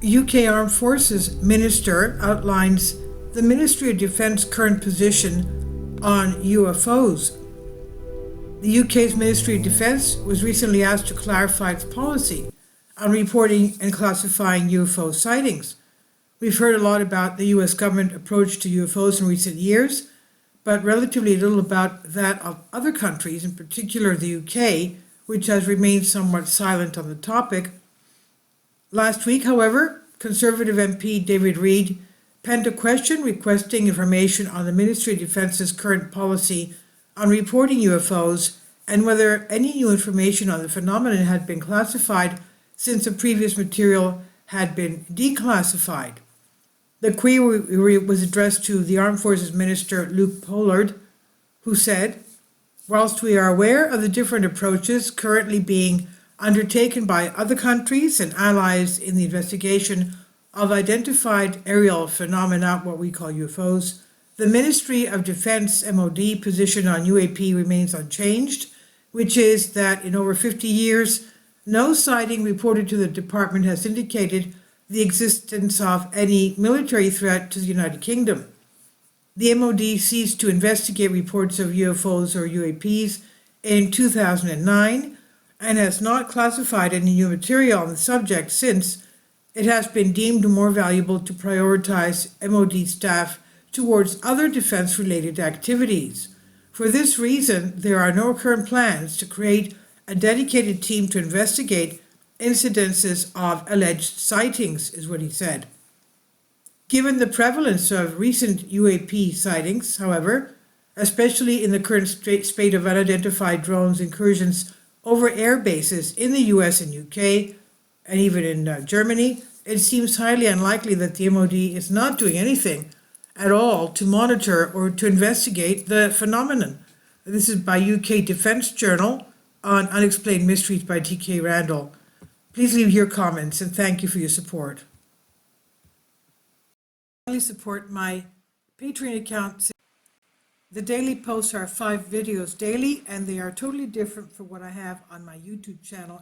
UK Armed Forces Minister outlines the Ministry of Defence current position on UFOs. The UK's Ministry of Defence was recently asked to clarify its policy on reporting and classifying UFO sightings. We've heard a lot about the US government approach to UFOs in recent years, but relatively little about that of other countries, in particular the UK, which has remained somewhat silent on the topic. Last week, however, Conservative MP David Reid penned a question requesting information on the Ministry of Defence's current policy on reporting UFOs and whether any new information on the phenomenon had been classified since the previous material had been declassified. The query was addressed to the Armed Forces Minister Luke Pollard, who said, "Whilst we are aware of the different approaches currently being undertaken by other countries and allies in the investigation of identified aerial phenomena, what we call UFOs, the Ministry of Defence MoD position on UAP remains unchanged, which is that in over 50 years, no sighting reported to the department has indicated the existence of any military threat to the United Kingdom. The MoD ceased to investigate reports of UFOs or UAPs in 2009 and has not classified any new material on the subject since it has been deemed more valuable to prioritize MoD staff towards other defense-related activities. For this reason, there are no current plans to create a dedicated team to investigate incidences of alleged sightings," is what he said. Given the prevalence of recent UAP sightings, however, especially in the current spate of unidentified drones incursions over air bases in the US and UK, and even in Germany, it seems highly unlikely that the MoD is not doing anything at all to monitor or to investigate the phenomenon. This is by UK Defence Journal on Unexplained Mysteries by T.K. Randall. Please leave your comments and thank you for your support. Please support my Patreon account. The daily posts are 5 videos daily and they are totally different from what I have on my YouTube channel.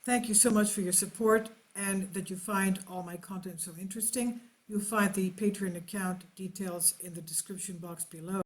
Thank you so much for your support and that you find all my content so interesting. You'll find the Patreon account details in the description box below.